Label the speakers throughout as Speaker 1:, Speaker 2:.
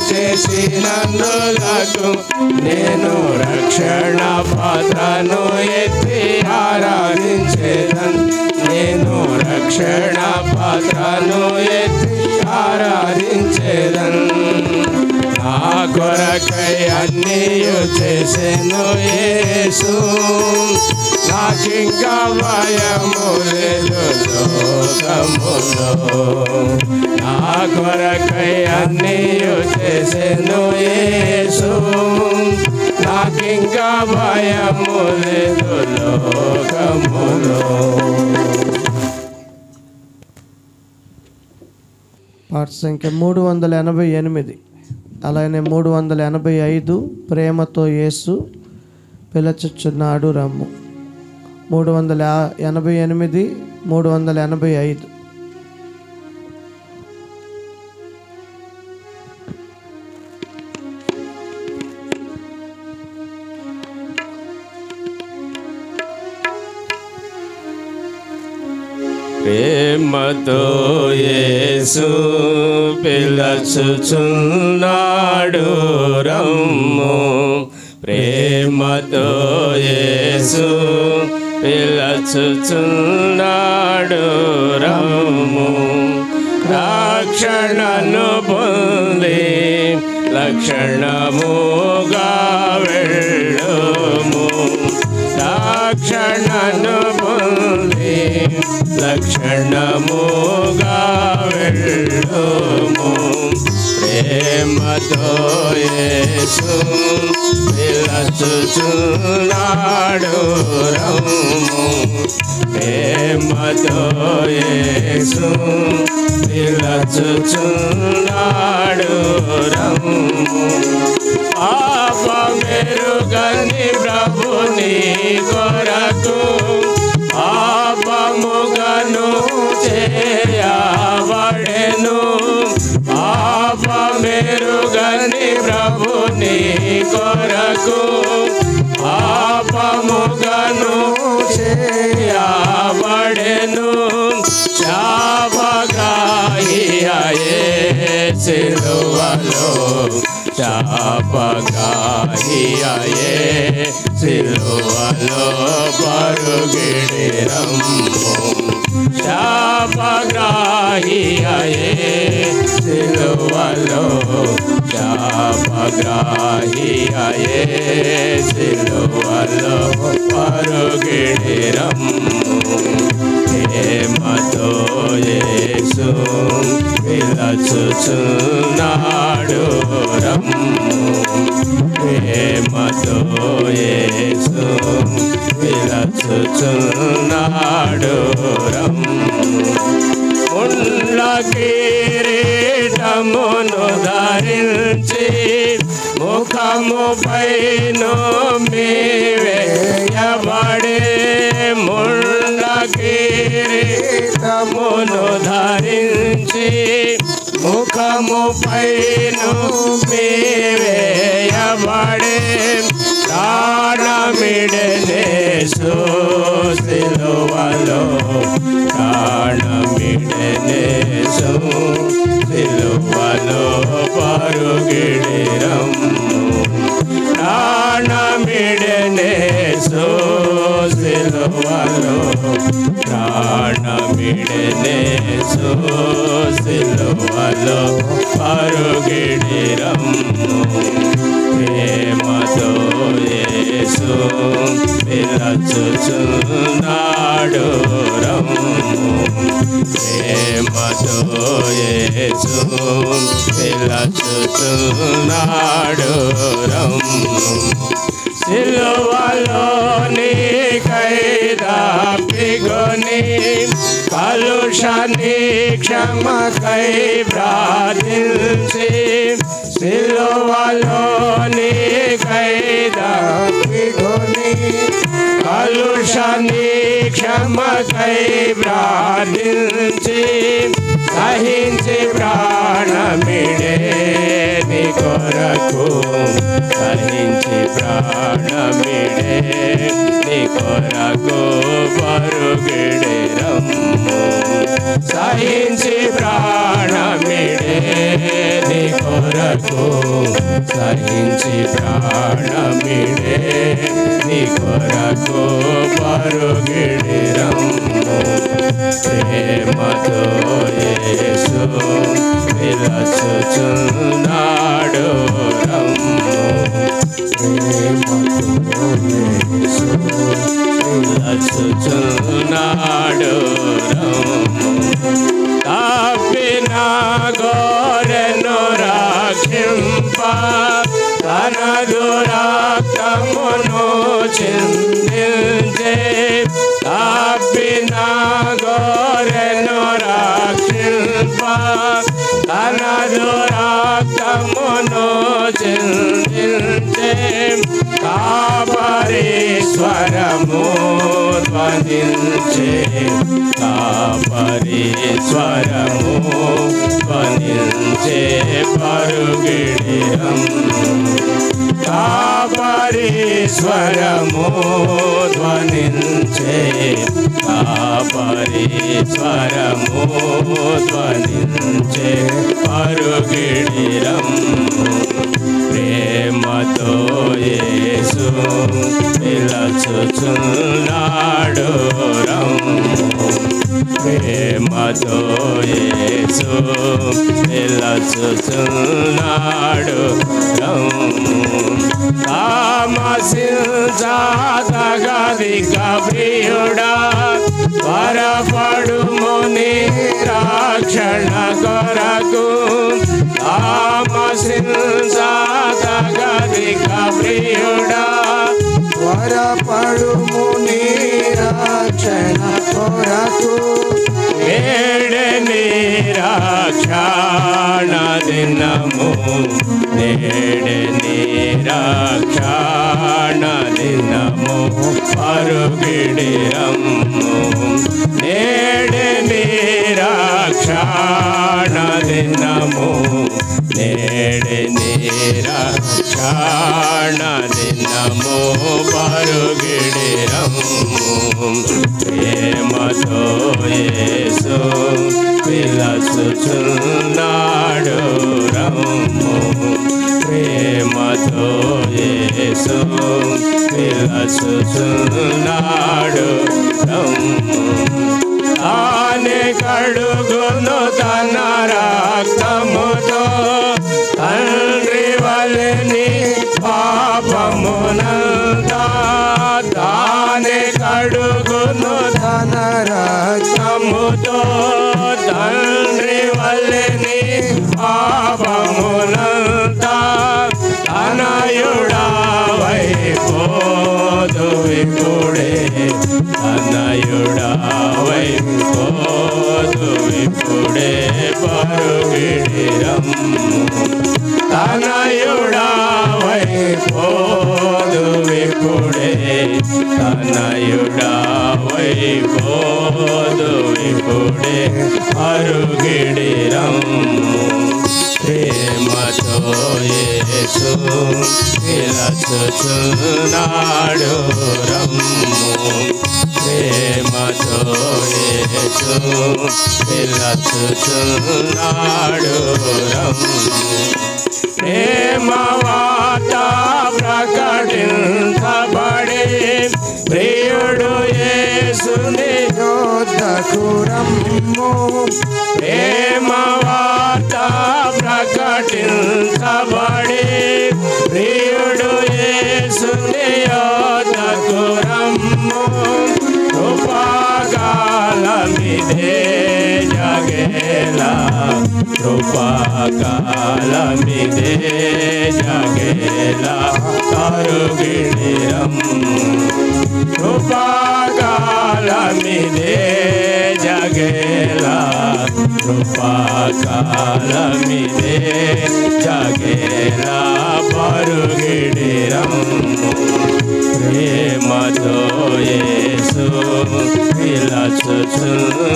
Speaker 1: చేసినందులకు నేను రక్షణ పాత్రను ఎత్తి ఆరాధించేదన్. నేను రక్షణ పాత్రను ఎత్తి ఆరాధించేదన్. నా కొరకై అన్నీయు చేసెను యేసు, నాకింకా భయము లేదు లోకములో. నా కొరకై అన్నీయు చేసెను యేసు, నాకింకా భయము లేదు లోకములో.
Speaker 2: పాట సంఖ్య 388. అలాగే 385 ప్రేమతో యేసు పిలచుచున్నాడు రమ్ము. 388, 385.
Speaker 1: ప్రేమతో యేసు పిలచుచున్నాడు రమ్ము. ప్రేమతో యేసు పిలచుచున్నాడు రమ్ము. రక్షణను పొంది లక్షణముగా వెళ్ళుము. రక్షణను పొంది లక్షణముగా వెళ్ళుము. ప్రేమతో యేసు పిలచుచున్నాడు రమ్ము. ప్రేమతో యేసు పిలచుచున్నాడు రమ్ము. పాపమెరుగని ప్రభుని కొరకు పాపముగను చేయబడెను. పాపమెరుగని ప్రభుని కొరకు పాపముగను చేయబడెను. శాపగ్రాహియే సిలువలో, శాపగ్రాహియే సిలువలో పరుగిడి రమ్ము. శాపగ్రాహియే సిలువలో, శాపగ్రాహియే సిలువలో పరుగిడి రమ్ము. ప్రేమతో యేసు పిలచుచున్నాడు రమ్ము. ప్రేమతో యేసు పిలచుచున్నాడు రమ్ము. ముళ్ళ కిరీటమును ధరించి ముఖముపై వేయబడే. ముళ్ళ కిరీటమును ధరించి ముఖముపై వేయబడే. ప్రాణమిడనేసు సిలువలో, ప్రాణమిడనేసు సిలువలో పరుగిడి రమ్ము. ప్రాణమిడనేసు సిలువలో, ప్రాణమిడనేసు సిలువలో పరుగిడి రమ్ము. ప్రేమతో యేసు పిలచుచున్నాడు రమ్ము. ప్రేమతో యేసు పిలచుచున్నాడు రమ్ము. సిలువలోని కైదాపిగొని కలుషని క్షమకై ప్రార్థించి. సిలువలోని కైదాపిగొని కలుషని క్షమకై ప్రార్థించి. సహించి ప్రాణమిడే నీ కొరకు, సహించి ప్రాణమిడే నీ కొరకు పరుగిడి రమ్ము. సహించి ప్రాణమిడే నీ కొరకు సహించి ప్రాణమిడే నీ కొరకు పరుగిడి రమ్ము ప్రేమతో యేసు విలచుచున్నాడు రమ్ము ప్రేమతో యేసు విలచుచున్నాడు రమ్ము తప్పిన గోరెను రక్షింప తన దురక్తమును చిందించే తప్పిన గోరెను రక్షింప తన దురక్తమును చిందించే కాపరీశ్వరము ధ్వనించే కాపరీశ్వరము ధ్వనించే పరుగిడిరం కాపరీశ్వరము ధ్వనించే కాపరీశ్వరము ధ్వనించే పరుగిడిరం ప్రేమతో యేసు పిలచుచున్నాడు రమ్ము ప్రేమతో యేసు పిలచుచున్నాడు రమ్ము తామసించాతగదిక ప్రియుడా త్వరపడుము నీ రక్షణ కొరకు తామసించాతగదిక ప్రియుడా
Speaker 2: త్వరపడుము నీ రక్షణ కొరకు
Speaker 1: నేడే నీ రక్షణ దినము నేడే నీ రక్షణ దినము పరుగిడి రమ్ము నేడే నీ రక్షణ దినము నేడే నీ రక్షణ దినము పరుగిడి రమ్ము ప్రేమతో యేసు పిలచుచున్నాడు రమ్ము ప్రేమతో యేసు పిలచుచున్నాడు రమ్ము తానే కడుగును తన రక్తముతో తండ్రి వలెని పాపమునంతా తానే కడుగును
Speaker 2: తన
Speaker 1: రక్తముతో తండ్రి వలెని పాపమునంతా తనయుడవై పోదు విపుడే తనయుడవై పోదు విపుడే పరుగిడి రమ్ము తనయుడవై పోదు విపుడే తనయుడవై పోదు విపుడే పరుగిడి రమ్ము ప్రేమతో యేసు పిలచుచున్నాడు రమ్ము ప్రేమతో యేసు పిలచుచున్నాడు రమ్ము ప్రేమ వార్త ప్రకటించబడే ప్రియుడు యేసుని
Speaker 2: యొద్దకు రమ్ము
Speaker 1: ప్రేమ వార్త ప్రకటించబడే ప్రియుడు యేసుని యొద్దకు రమ్ము కృపాకాలమిదే జగేలా కృపాకాలమిదే జగేలా కరుగిడి రమ్ము కృపాకాలమిదే జగేలా కృపాకాలమిదే జగేలా పరుగిడి రమ్ము ప్రేమతో యేసు పిలచుచున్నాడు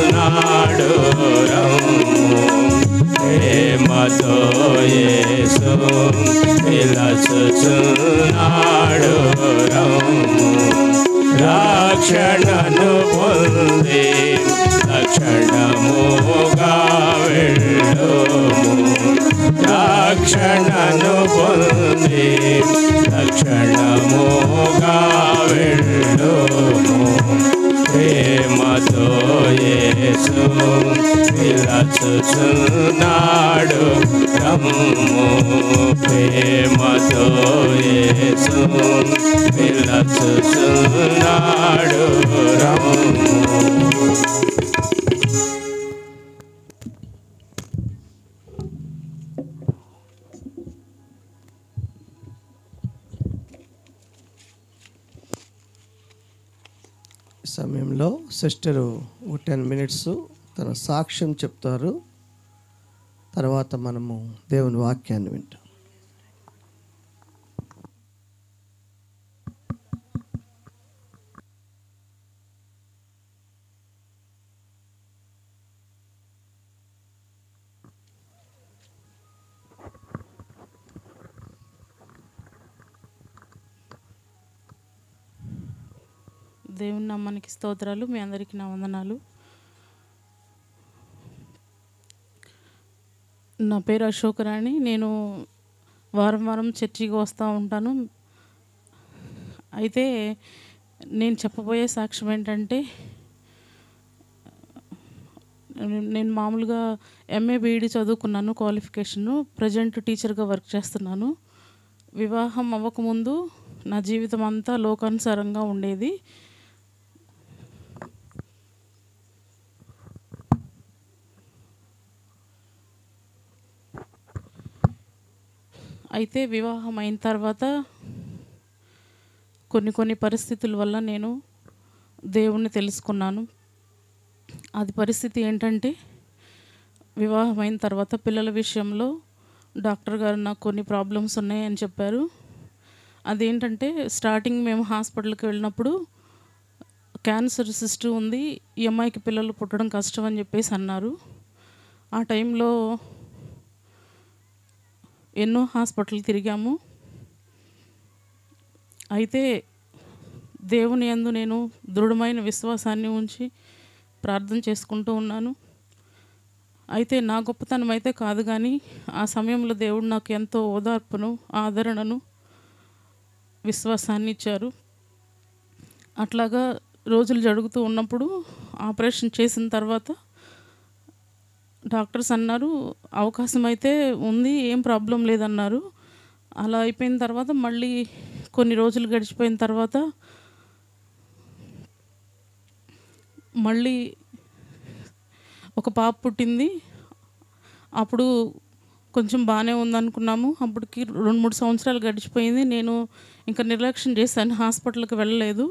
Speaker 1: రమ్ము ప్రేమతో యేసు పిలచుచున్నాడు రమ్ము రక్షణను పొంది లక్షణముగా వెళ్ళుము రక్షణను పొంది లక్షణముగా వెళ్ళుము ప్రేమతో యేసు పిలచుచున్నాడు రమ్ము ప్రేమతో యేసు పిలచుచున్నాడు రమ్ము.
Speaker 2: సమయంలో సిస్టరు 10 minutes తన సాక్ష్యం చెప్తారు. తర్వాత మనము దేవుని వాక్యాన్ని వింటాం.
Speaker 3: దేవుని నామానికి స్తోత్రాలు. మీ అందరికీ నా వందనాలు. నా పేరు అశోకరాణి. నేను వారం వారం చర్చికి వస్తూ ఉంటాను. అయితే నేను చెప్పబోయే సాక్ష్యం ఏంటంటే, నేను మామూలుగా ఎంఏ బీఈడి చదువుకున్నాను, క్వాలిఫికేషను. ప్రజెంట్ టీచర్గా వర్క్ చేస్తున్నాను. వివాహం అవ్వకముందు నా జీవితం అంతా లోకానుసారంగా ఉండేది. అయితే వివాహం అయిన తర్వాత కొన్ని పరిస్థితుల వల్ల నేను దేవుణ్ణి తెలుసుకున్నాను. అది పరిస్థితి ఏంటంటే, వివాహం అయిన తర్వాత పిల్లల విషయంలో డాక్టర్ గారు నాకు కొన్ని ప్రాబ్లమ్స్ ఉన్నాయని చెప్పారు. అదేంటంటే, స్టార్టింగ్ మేము హాస్పిటల్కి వెళ్ళినప్పుడు క్యాన్సర్ సిస్ట్ ఉంది, ఈ అమ్మాయికి పిల్లలు పుట్టడం కష్టం అని చెప్పేసి అన్నారు. ఆ టైంలో ఎన్నో హాస్పిటల్ తిరిగాము. అయితే దేవుని యందు నేను దృఢమైన విశ్వాసాన్ని ఉంచి ప్రార్థన చేసుకుంటూ ఉన్నాను. అయితే నా గొప్పతనం అయితే కాదు, కానీ ఆ సమయంలో దేవుడు నాకు ఎంతో ఓదార్పును, ఆదరణను, విశ్వాసాన్ని ఇచ్చారు. అట్లాగా రోజులు జరుగుతూ ఉన్నప్పుడు ఆపరేషన్ చేసిన తర్వాత డాక్టర్స్ అన్నారు, అవకాశం అయితే ఉంది, ఏం ప్రాబ్లం లేదన్నారు. అలా అయిపోయిన తర్వాత మళ్ళీ కొన్ని రోజులు గడిచిపోయిన తర్వాత మళ్ళీ ఒక పాప పుట్టింది. అప్పుడు కొంచెం బాగానే ఉందనుకున్నాము. అప్పటికి 2-3 సంవత్సరాలు గడిచిపోయింది. నేను ఇంకా నిర్లక్ష్యం చేశాను, హాస్పిటల్కి వెళ్ళలేదు.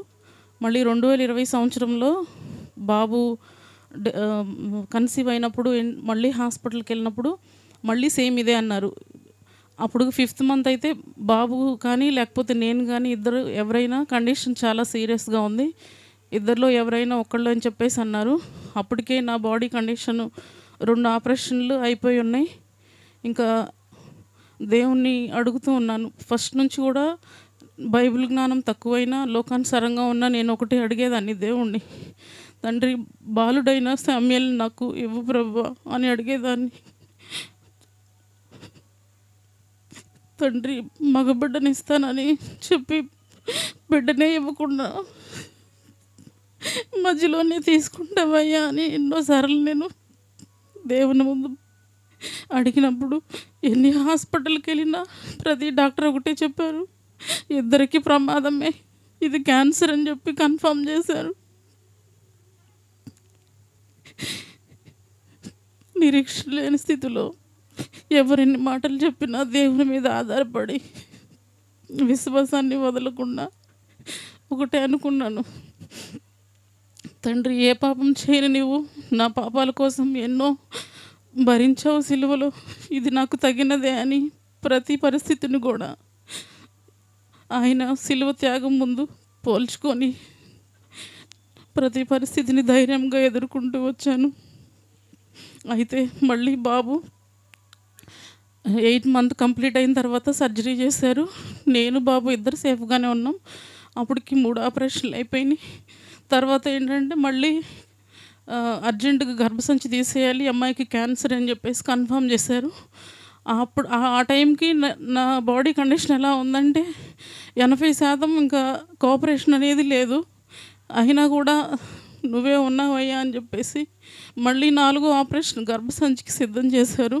Speaker 3: మళ్ళీ 2020 సంవత్సరంలో బాబు కన్సీవ్ అయినప్పుడు మళ్ళీ హాస్పిటల్కి వెళ్ళినప్పుడు మళ్ళీ సేమ్ ఇదే అన్నారు. అప్పుడు 5th month అయితే బాబు కానీ లేకపోతే నేను కానీ ఎవరైనా కండిషన్ చాలా సీరియస్గా ఉంది, ఇద్దరిలో ఎవరైనా ఒకళ్ళు అని చెప్పేసి అన్నారు. అప్పటికే నా బాడీ కండిషను 2 ఆపరేషన్లు అయిపోయి ఉన్నాయి. ఇంకా దేవుణ్ణి అడుగుతూ ఉన్నాను. ఫస్ట్ నుంచి కూడా బైబిల్ జ్ఞానం తక్కువైనా లోకానుసారంగా ఉన్నా నేను ఒకటి అడిగేదాన్ని దేవుణ్ణి, తండ్రి బాలుడైన శామ్యూయల్ నాకు ఇవ్వు ప్రభువా అని అడిగేదాన్ని. తండ్రి మగబిడ్డని ఇస్తానని చెప్పి బిడ్డనే ఇవ్వకుండా మధ్యలోనే తీసుకుంటావయ్యా అని ఎన్నోసార్లు నేను దేవుని ముందు అడిగినప్పుడు, ఎన్ని హాస్పిటల్కి వెళ్ళినా ప్రతి డాక్టర్ ఒకటే చెప్పారు, ఇద్దరికి ప్రమాదమే, ఇది క్యాన్సర్ అని చెప్పి కన్ఫర్మ్ చేశారు. నిరీక్షణ లేని స్థితిలో ఎవరెన్ని మాటలు చెప్పినా దేవుని మీద ఆధారపడి విశ్వాసాన్ని వదలకుండా ఒకటే అనుకున్నాను, తండ్రి ఏ పాపం చేయని నీవు నా పాపాల కోసం ఎన్నో భరించావు సిలువలో, ఇది నాకు తగినదే అని ప్రతి పరిస్థితిని కూడా ఆయన సిలువ త్యాగం ముందు పోల్చుకొని ప్రతి పరిస్థితిని ధైర్యంగా ఎదుర్కొంటూ వచ్చాను. అయితే మళ్ళీ బాబు 8 month కంప్లీట్ అయిన తర్వాత సర్జరీ చేశారు. నేను బాబు ఇద్దరు సేఫ్గానే ఉన్నాం. అప్పటికి 3 ఆపరేషన్లు అయిపోయినాయి. తర్వాత ఏంటంటే మళ్ళీ అర్జెంటుగా గర్భసంచి తీసేయాలి, అమ్మాయికి క్యాన్సర్ అని చెప్పేసి కన్ఫర్మ్ చేశారు. అప్పుడు ఆ టైంకి నా బాడీ కండిషన్ ఎలా ఉందంటే 80% ఇంకా కోఆపరేషన్ అనేది లేదు. అయినా కూడా నువ్వే ఉన్నావయ్యా అని చెప్పేసి మళ్ళీ 4 ఆపరేషన్ గర్భసంచికి సిద్ధం చేశారు.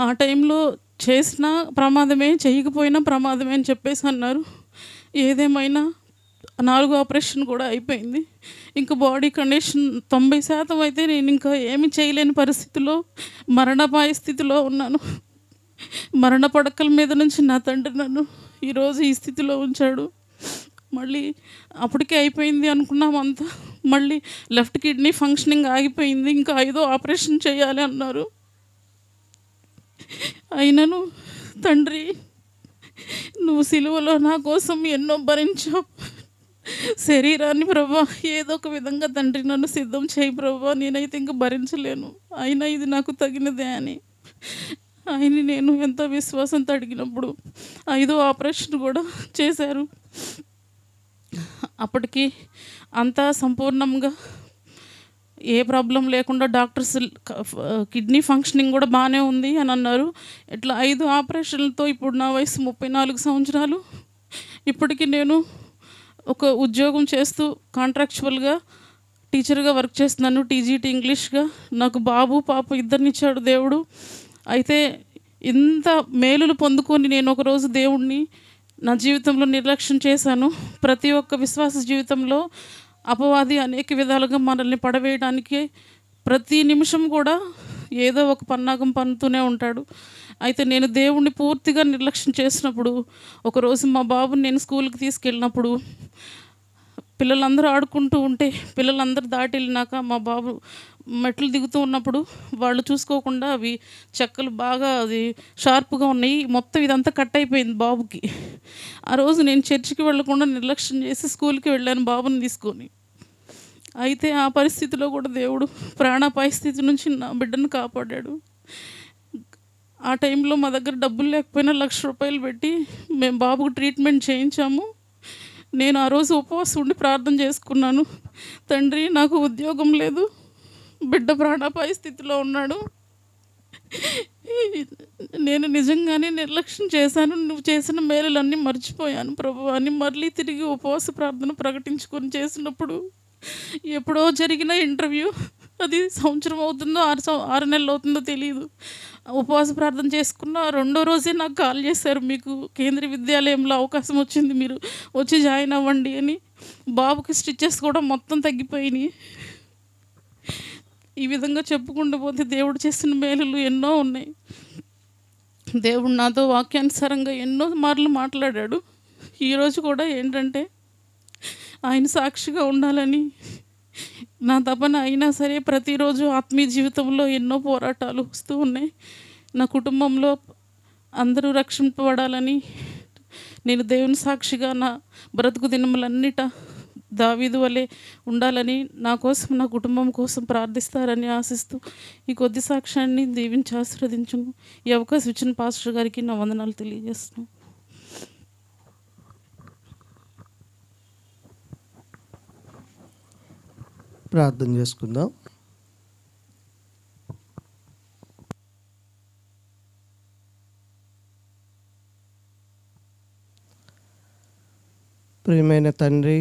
Speaker 3: ఆ టైంలో చేసినా ప్రమాదమే, చేయకపోయినా ప్రమాదమే అని చెప్పేసి అన్నారు. ఏదేమైనా 4 ఆపరేషన్ కూడా అయిపోయింది. ఇంకా బాడీ కండిషన్ 90% అయితే నేను ఇంకా ఏమి చేయలేని పరిస్థితిలో, మరణాపాయ స్థితిలో ఉన్నాను. మరణ పడకల మీద నుంచి నా తండ్రి నన్ను ఈరోజు ఈ స్థితిలో ఉంచాడు. మళ్ళీ అప్పటికే అయిపోయింది అనుకున్నాం అంతా. మళ్ళీ లెఫ్ట్ కిడ్నీ ఫంక్షనింగ్ ఆగిపోయింది, ఇంకా 5వ ఆపరేషన్ చేయాలి అన్నారు. అయినను తండ్రి, నువ్వు సిలువలో నా కోసం ఎన్నో భరించావు. శరీరాన్ని ప్రభా ఏదో ఒక విధంగా తండ్రి నన్ను సిద్ధం చేయి ప్రభా, నేనైతే ఇంకా భరించలేను, అయినా ఇది నాకు తగినదే అని ఆయన్ని నేను ఎంతో విశ్వాసంతో అడిగినప్పుడు 5వ ఆపరేషన్ కూడా చేశారు. అప్పటికి అంతా సంపూర్ణంగా ఏ ప్రాబ్లం లేకుండా డాక్టర్స్ కిడ్నీ ఫంక్షనింగ్ కూడా బాగానే ఉంది అని అన్నారు. ఇట్లా 5 ఆపరేషన్లతో ఇప్పుడు నా వయసు 34 సంవత్సరాలు. ఇప్పటికీ నేను ఒక ఉద్యోగం చేస్తూ కాంట్రాక్చువల్గా టీచర్గా వర్క్ చేస్తున్నాను, టీజీటీ ఇంగ్లీష్గా. నాకు బాబు పాప ఇద్దరినిచ్చాడు దేవుడు. అయితే ఇంత మేలులు పొందుకొని నేను ఒకరోజు దేవుణ్ణి నా జీవితంలో నిర్లక్ష్యం చేశాను. ప్రతి ఒక్క విశ్వాస జీవితంలో అపవాది అనేక విధాలుగా మనల్ని పడవేయడానికి ప్రతి నిమిషం కూడా ఏదో ఒక పన్నాగం పన్నుతూనే ఉంటాడు. అయితే నేను దేవుణ్ణి పూర్తిగా నిర్లక్ష్యం చేసినప్పుడు ఒకరోజు మా బాబుని నేను స్కూల్కి తీసుకెళ్ళినప్పుడు పిల్లలందరూ ఆడుకుంటూ ఉంటే పిల్లలందరూ దాటి వెళ్ళినాక మా బాబు మెట్లు దిగుతూ ఉన్నప్పుడు వాళ్ళు చూసుకోకుండా అవి చెక్కలు బాగా అది షార్ప్గా ఉన్నాయి, మొత్తం ఇదంతా కట్ అయిపోయింది బాబుకి. ఆ రోజు నేను చర్చికి వెళ్ళకుండా నిర్లక్ష్యం చేసి స్కూల్కి వెళ్ళాను బాబుని తీసుకొని. అయితే ఆ పరిస్థితిలో కూడా దేవుడు ప్రాణాపాయ స్థితి నుంచి నా బిడ్డను కాపాడాడు. ఆ టైంలో మా దగ్గర డబ్బులు లేకపోయినా 1,00,000 రూపాయలు పెట్టి మేము బాబుకు ట్రీట్మెంట్ చేయించాము. నేను ఆ రోజు ఉపవాసం ఉండి ప్రార్థన చేసుకున్నాను. తండ్రి, నాకు ఉద్యోగం లేదు, బిడ్డ ప్రాణాపాయ స్థితిలో ఉన్నాడు, నేను నిజంగానే నిర్లక్ష్యం చేశాను, నువ్వు చేసిన మేలులన్నీ మర్చిపోయాను ప్రభు అని మళ్ళీ తిరిగి ఉపవాస ప్రార్థన ప్రకటించుకొని చేసినప్పుడు ఎప్పుడో జరిగిన ఇంటర్వ్యూ, అది సంవత్సరం అవుతుందో 6 నెలలు అవుతుందో తెలియదు. ఉపవాస ప్రార్థన చేసుకున్న 2వ రోజే నాకు కాల్ చేశారు, మీకు కేంద్రీయ విద్యాలయంలో అవకాశం వచ్చింది, మీరు వచ్చి జాయిన్ అవ్వండి అని. బాబుకి స్టిచెస్ కూడా మొత్తం తగ్గిపోయినాయి. ఈ విధంగా చెప్పుకుంటూ పోతే దేవుడు చేసిన మేలులు ఎన్నో ఉన్నాయి. దేవుడు నాతో వాక్యానుసారంగా ఎన్నో మార్లు మాట్లాడాడు. ఈరోజు కూడా ఏంటంటే ఆయన సాక్షిగా ఉండాలని నా తపన. అయినా సరే ప్రతిరోజు ఆత్మీయ జీవితంలో ఎన్నో పోరాటాలు వస్తూ ఉన్నాయి. నా కుటుంబంలో అందరూ రక్షింపబడాలని నేను దేవుని సాక్షిగా నా బ్రతుకు దినములన్నిట దావీదు వలె ఉండాలని, నా కోసం నా కుటుంబం కోసం ప్రార్థిస్తారని ఆశిస్తూ ఈ కొద్ది సాక్ష్యాన్ని దీవించి ఆశీర్వదించును. ఈ అవకాశం ఇచ్చిన పాస్టర్ గారికి నా వందనాలు తెలియజేస్తున్నాను.
Speaker 2: ప్రార్థన చేసుకుందాం. ప్రియమైన తండ్రి,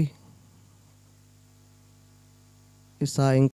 Speaker 2: ఈ సాయం